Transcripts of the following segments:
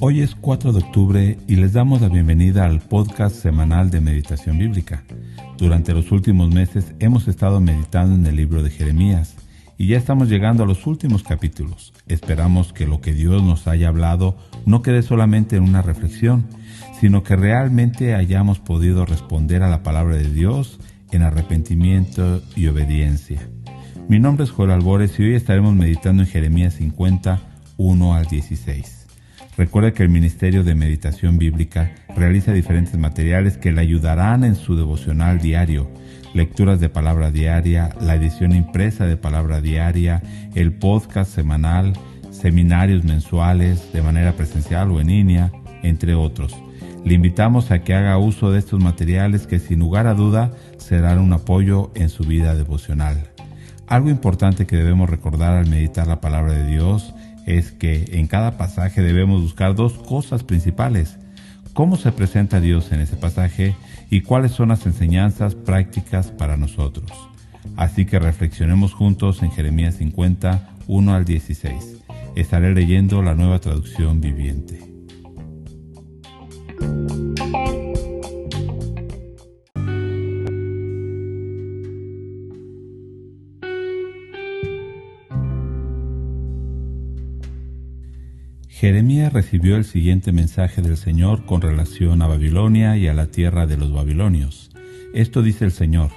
Hoy es 4 de octubre y les damos la bienvenida al podcast semanal de Meditación Bíblica. Durante los últimos meses hemos estado meditando en el libro de Jeremías y ya estamos llegando a los últimos capítulos. Esperamos que lo que Dios nos haya hablado no quede solamente en una reflexión, sino que realmente hayamos podido responder a la palabra de Dios en arrepentimiento y obediencia. Mi nombre es Joel Albores y hoy estaremos meditando en Jeremías 50, 1 al 16. Recuerde que el Ministerio de Meditación Bíblica realiza diferentes materiales que le ayudarán en su devocional diario, lecturas de palabra diaria, la edición impresa de palabra diaria, el podcast semanal, seminarios mensuales de manera presencial o en línea, entre otros. Le invitamos a que haga uso de estos materiales que sin lugar a duda serán un apoyo en su vida devocional. Algo importante que debemos recordar al meditar la palabra de Dios es que en cada pasaje debemos buscar dos cosas principales: cómo se presenta Dios en ese pasaje y cuáles son las enseñanzas prácticas para nosotros. Así que reflexionemos juntos en Jeremías 50, 1 al 16. Estaré leyendo la Nueva Traducción Viviente. Jeremías recibió el siguiente mensaje del Señor con relación a Babilonia y a la tierra de los babilonios. Esto dice el Señor: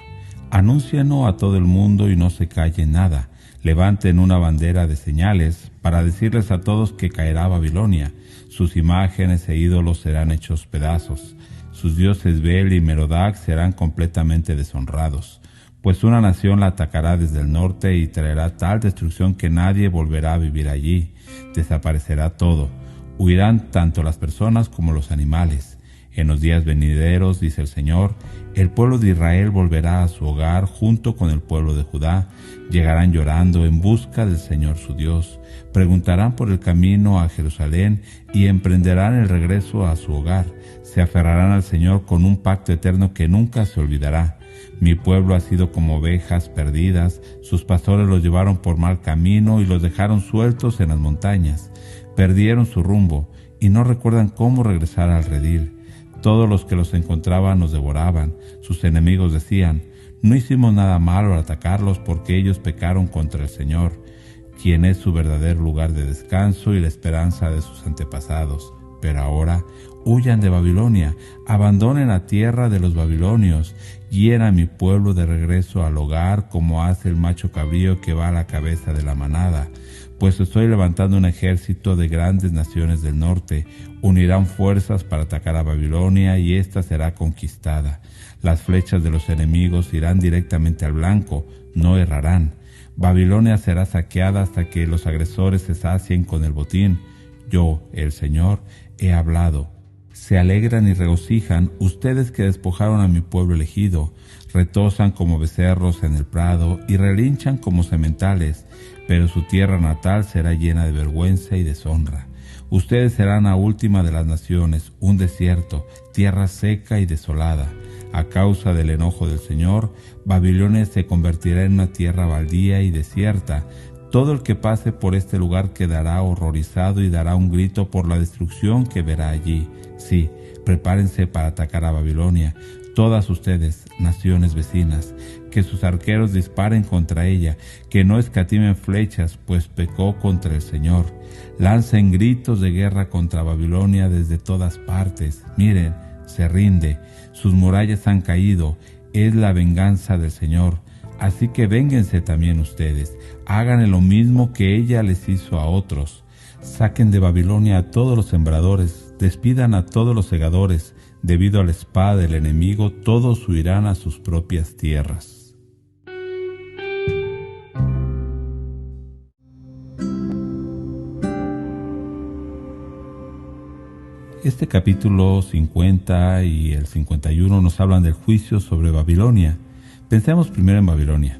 anúncienlo a todo el mundo y no se calle nada. Levanten una bandera de señales para decirles a todos que caerá Babilonia. Sus imágenes e ídolos serán hechos pedazos. Sus dioses Bel y Merodach serán completamente deshonrados. Pues una nación la atacará desde el norte y traerá tal destrucción que nadie volverá a vivir allí. Desaparecerá todo. Huirán tanto las personas como los animales. En los días venideros, dice el Señor, el pueblo de Israel volverá a su hogar junto con el pueblo de Judá. Llegarán llorando en busca del Señor su Dios. Preguntarán por el camino a Jerusalén y emprenderán el regreso a su hogar. Se aferrarán al Señor con un pacto eterno que nunca se olvidará. Mi pueblo ha sido como ovejas perdidas, sus pastores los llevaron por mal camino y los dejaron sueltos en las montañas. Perdieron su rumbo y no recuerdan cómo regresar al redil. Todos los que los encontraban los devoraban. Sus enemigos decían: no hicimos nada malo al atacarlos porque ellos pecaron contra el Señor, quien es su verdadero lugar de descanso y la esperanza de sus antepasados. Pero ahora huyan de Babilonia, abandonen la tierra de los babilonios, guíen a mi pueblo de regreso al hogar como hace el macho cabrío que va a la cabeza de la manada. Pues estoy levantando un ejército de grandes naciones del norte, unirán fuerzas para atacar a Babilonia y ésta será conquistada. Las flechas de los enemigos irán directamente al blanco, no errarán. Babilonia será saqueada hasta que los agresores se sacien con el botín. Yo, el Señor, he hablado. Se alegran y regocijan ustedes que despojaron a mi pueblo elegido. Retozan como becerros en el prado y relinchan como sementales, pero su tierra natal será llena de vergüenza y deshonra. Ustedes serán la última de las naciones, un desierto, tierra seca y desolada. A causa del enojo del Señor, Babilonia se convertirá en una tierra baldía y desierta. Todo el que pase por este lugar quedará horrorizado y dará un grito por la destrucción que verá allí. Sí, prepárense para atacar a Babilonia. Todas ustedes, naciones vecinas, que sus arqueros disparen contra ella, que no escatimen flechas, pues pecó contra el Señor. Lancen gritos de guerra contra Babilonia desde todas partes. Miren, se rinde, sus murallas han caído, es la venganza del Señor. Así que vénguense también ustedes, hagan lo mismo que ella les hizo a otros. Saquen de Babilonia a todos los sembradores, despidan a todos los segadores. Debido a la espada del enemigo, todos huirán a sus propias tierras. Este capítulo 50 y el 51 nos hablan del juicio sobre Babilonia. Pensemos primero en Babilonia.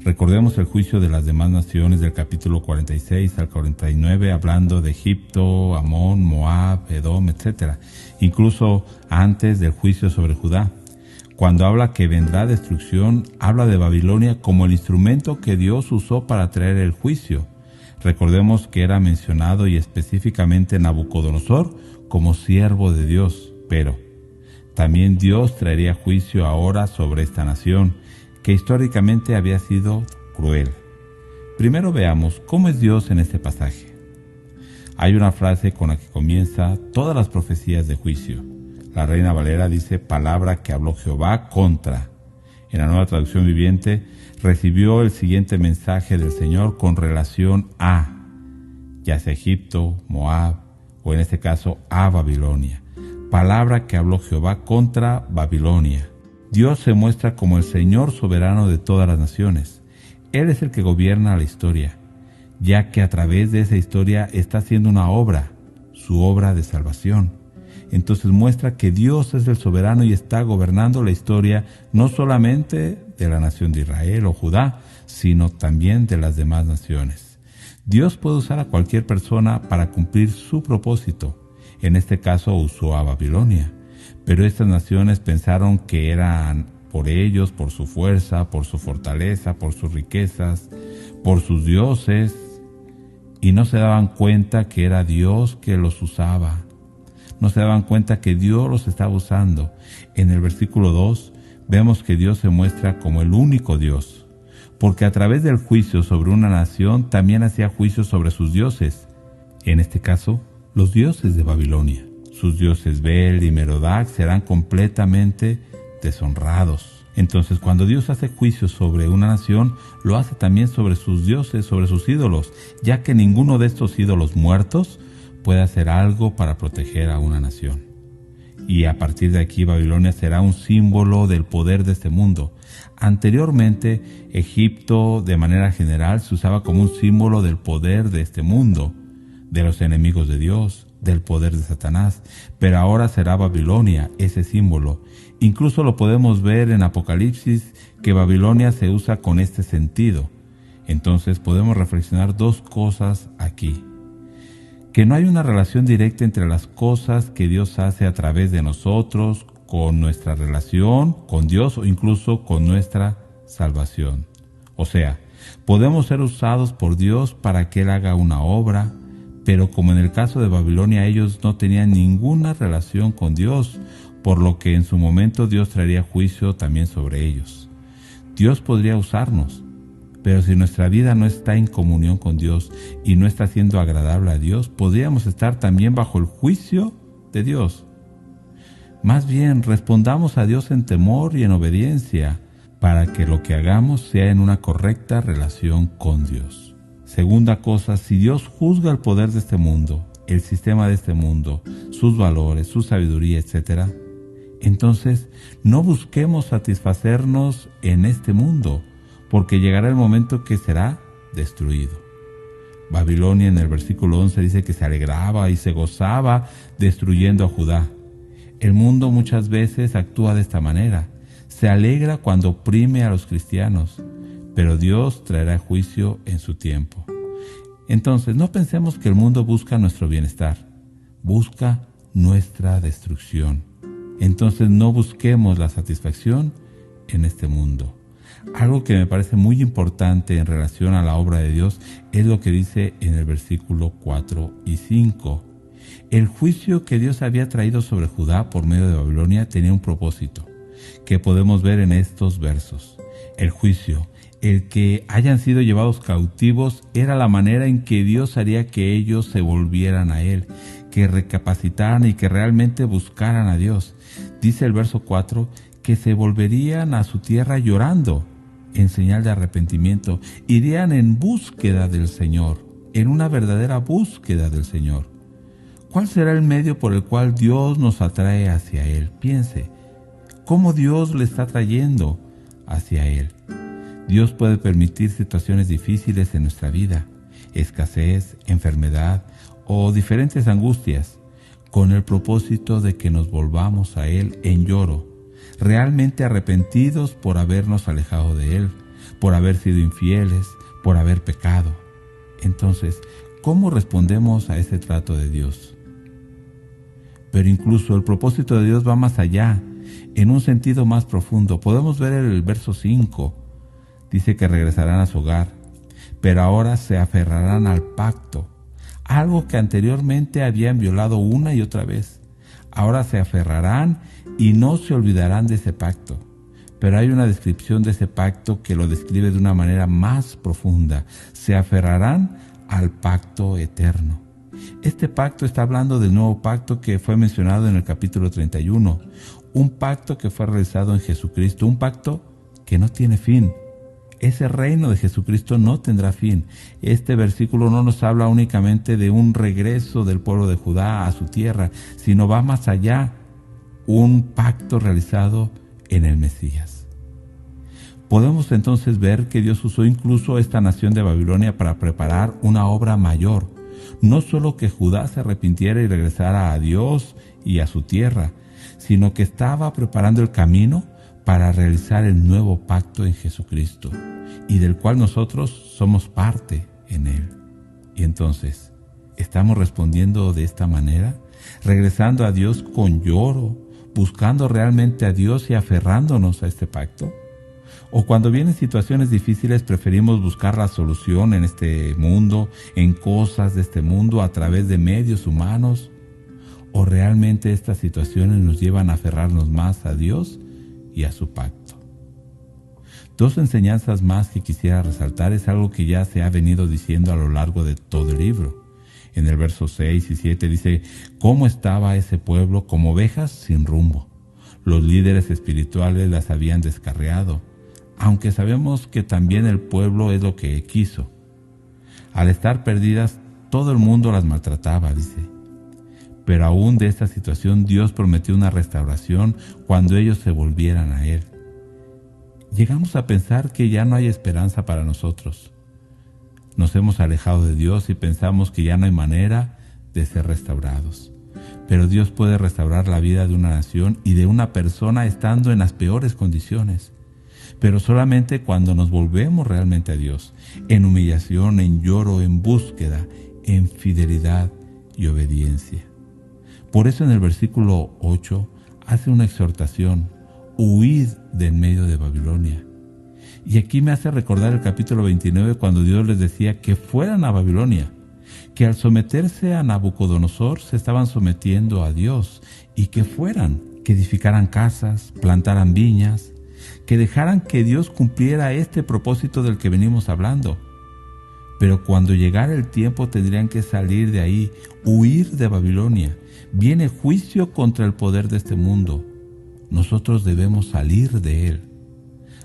Recordemos el juicio de las demás naciones del capítulo 46 al 49, hablando de Egipto, Amón, Moab, Edom, etc. Incluso antes del juicio sobre Judá. Cuando habla que vendrá destrucción, habla de Babilonia como el instrumento que Dios usó para traer el juicio. Recordemos que era mencionado y específicamente Nabucodonosor como siervo de Dios, pero también Dios traería juicio ahora sobre esta nación, que históricamente había sido cruel. Primero veamos cómo es Dios en este pasaje. Hay una frase con la que comienza todas las profecías de juicio. La Reina Valera dice: palabra que habló Jehová contra. En la Nueva Traducción Viviente, recibió el siguiente mensaje del Señor con relación a, ya sea Egipto, Moab, o en este caso a Babilonia. Palabra que habló Jehová contra Babilonia. Dios se muestra como el Señor soberano de todas las naciones. Él es el que gobierna la historia, ya que a través de esa historia está haciendo una obra, su obra de salvación. Entonces muestra que Dios es el soberano y está gobernando la historia no solamente de la nación de Israel o Judá, sino también de las demás naciones. Dios puede usar a cualquier persona para cumplir su propósito. En este caso usó a Babilonia, pero estas naciones pensaron que eran por ellos, por su fuerza, por su fortaleza, por sus riquezas, por sus dioses, y no se daban cuenta que era Dios que los usaba. No se daban cuenta que Dios los estaba usando. En el versículo 2 vemos que Dios se muestra como el único Dios, porque a través del juicio sobre una nación también hacía juicio sobre sus dioses. En este caso, los dioses de Babilonia. Sus dioses Bel y Merodach serán completamente deshonrados. Entonces, cuando Dios hace juicio sobre una nación, lo hace también sobre sus dioses, sobre sus ídolos, ya que ninguno de estos ídolos muertos puede hacer algo para proteger a una nación. Y a partir de aquí, Babilonia será un símbolo del poder de este mundo. Anteriormente, Egipto, de manera general, se usaba como un símbolo del poder de este mundo, de los enemigos de Dios, del poder de Satanás, pero ahora será Babilonia ese símbolo. Incluso lo podemos ver en Apocalipsis, que Babilonia se usa con este sentido. Entonces podemos reflexionar dos cosas aquí: que no hay una relación directa entre las cosas que Dios hace a través de nosotros, con nuestra relación con Dios o incluso con nuestra salvación. O sea, podemos ser usados por Dios para que Él haga una obra, pero como en el caso de Babilonia, ellos no tenían ninguna relación con Dios, por lo que en su momento Dios traería juicio también sobre ellos. Dios podría usarnos, pero si nuestra vida no está en comunión con Dios y no está siendo agradable a Dios, podríamos estar también bajo el juicio de Dios. Más bien, respondamos a Dios en temor y en obediencia, para que lo que hagamos sea en una correcta relación con Dios. Segunda cosa, si Dios juzga el poder de este mundo, el sistema de este mundo, sus valores, su sabiduría, etc., entonces no busquemos satisfacernos en este mundo, porque llegará el momento que será destruido. Babilonia en el versículo 11 dice que se alegraba y se gozaba destruyendo a Judá. El mundo muchas veces actúa de esta manera. Se alegra cuando oprime a los cristianos, pero Dios traerá juicio en su tiempo. Entonces, no pensemos que el mundo busca nuestro bienestar, busca nuestra destrucción. Entonces, no busquemos la satisfacción en este mundo. Algo que me parece muy importante en relación a la obra de Dios es lo que dice en el versículo 4 y 5. El juicio que Dios había traído sobre Judá por medio de Babilonia tenía un propósito, que podemos ver en estos versos. El juicio, el que hayan sido llevados cautivos, era la manera en que Dios haría que ellos se volvieran a Él, que recapacitaran y que realmente buscaran a Dios. Dice el verso 4 que se volverían a su tierra llorando, en señal de arrepentimiento. Irían en búsqueda del Señor, en una verdadera búsqueda del Señor. ¿Cuál será el medio por el cual Dios nos atrae hacia Él? Piense, ¿cómo Dios le está trayendo hacia Él? Dios puede permitir situaciones difíciles en nuestra vida, escasez, enfermedad o diferentes angustias, con el propósito de que nos volvamos a Él en lloro, realmente arrepentidos por habernos alejado de Él, por haber sido infieles, por haber pecado. Entonces, ¿cómo respondemos a ese trato de Dios? Pero incluso el propósito de Dios va más allá, en un sentido más profundo. Podemos ver el verso 5, dice que regresarán a su hogar, pero ahora se aferrarán al pacto, algo que anteriormente habían violado una y otra vez. Ahora se aferrarán y no se olvidarán de ese pacto. Pero hay una descripción de ese pacto que lo describe de una manera más profunda. Se aferrarán al pacto eterno. Este pacto está hablando del nuevo pacto que fue mencionado en el capítulo 31. Un pacto que fue realizado en Jesucristo, un pacto que no tiene fin. Ese reino de Jesucristo no tendrá fin. Este versículo no nos habla únicamente de un regreso del pueblo de Judá a su tierra, sino va más allá, un pacto realizado en el Mesías. Podemos entonces ver que Dios usó incluso esta nación de Babilonia para preparar una obra mayor. No solo que Judá se arrepintiera y regresara a Dios y a su tierra, sino que estaba preparando el camino para realizar el nuevo pacto en Jesucristo, y del cual nosotros somos parte en Él. Y entonces, ¿estamos respondiendo de esta manera? ¿Regresando a Dios con lloro, buscando realmente a Dios y aferrándonos a este pacto? ¿O cuando vienen situaciones difíciles preferimos buscar la solución en este mundo, en cosas de este mundo, a través de medios humanos? ¿O realmente estas situaciones nos llevan a aferrarnos más a Dios y a su pacto? Dos enseñanzas más que quisiera resaltar es algo que ya se ha venido diciendo a lo largo de todo el libro. En el verso 6 y 7 dice: ¿cómo estaba ese pueblo? Como ovejas sin rumbo. Los líderes espirituales las habían descarriado, aunque sabemos que también el pueblo es lo que quiso. Al estar perdidas, todo el mundo las maltrataba, dice. Pero aún de esta situación Dios prometió una restauración cuando ellos se volvieran a Él. Llegamos a pensar que ya no hay esperanza para nosotros. Nos hemos alejado de Dios y pensamos que ya no hay manera de ser restaurados. Pero Dios puede restaurar la vida de una nación y de una persona estando en las peores condiciones. Pero solamente cuando nos volvemos realmente a Dios, en humillación, en lloro, en búsqueda, en fidelidad y obediencia. Por eso en el versículo 8 hace una exhortación: huid de en medio de Babilonia. Y aquí me hace recordar el capítulo 29 cuando Dios les decía que fueran a Babilonia, que al someterse a Nabucodonosor se estaban sometiendo a Dios, y que fueran, que edificaran casas, plantaran viñas, que dejaran que Dios cumpliera este propósito del que venimos hablando. Pero cuando llegara el tiempo tendrían que salir de ahí, huir de Babilonia. Viene juicio contra el poder de este mundo. Nosotros debemos salir de él.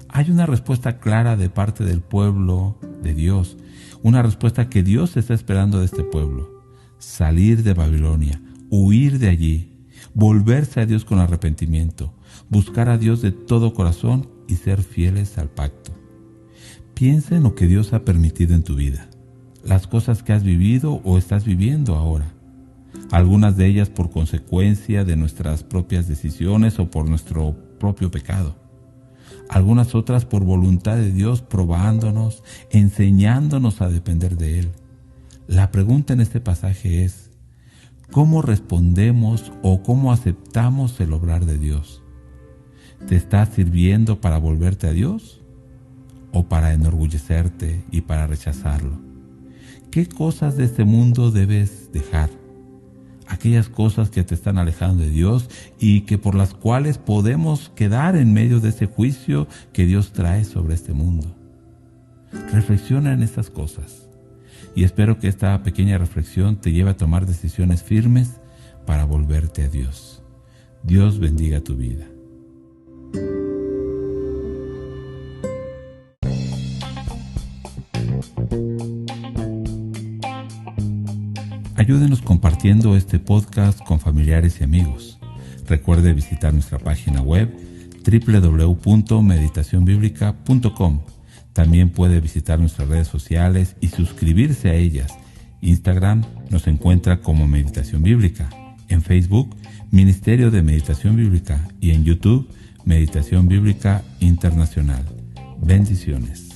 Hay una respuesta clara de parte del pueblo de Dios, una respuesta que Dios está esperando de este pueblo: salir de Babilonia, huir de allí, volverse a Dios con arrepentimiento, buscar a Dios de todo corazón y ser fieles al pacto. Piensa en lo que Dios ha permitido en tu vida, las cosas que has vivido o estás viviendo ahora. Algunas de ellas por consecuencia de nuestras propias decisiones o por nuestro propio pecado. Algunas otras por voluntad de Dios, probándonos, enseñándonos a depender de Él. La pregunta en este pasaje es: ¿cómo respondemos o cómo aceptamos el obrar de Dios? ¿Te estás sirviendo para volverte a Dios o para enorgullecerte y para rechazarlo? ¿Qué cosas de este mundo debes dejar? Aquellas cosas que te están alejando de Dios y que por las cuales podemos quedar en medio de ese juicio que Dios trae sobre este mundo. Reflexiona en estas cosas y espero que esta pequeña reflexión te lleve a tomar decisiones firmes para volverte a Dios. Dios bendiga tu vida. Ayúdenos compartiendo este podcast con familiares y amigos. Recuerde visitar nuestra página web www.meditacionbiblica.com. También puede visitar nuestras redes sociales y suscribirse a ellas. Instagram nos encuentra como Meditación Bíblica. En Facebook, Ministerio de Meditación Bíblica. Y en YouTube, Meditación Bíblica Internacional. Bendiciones.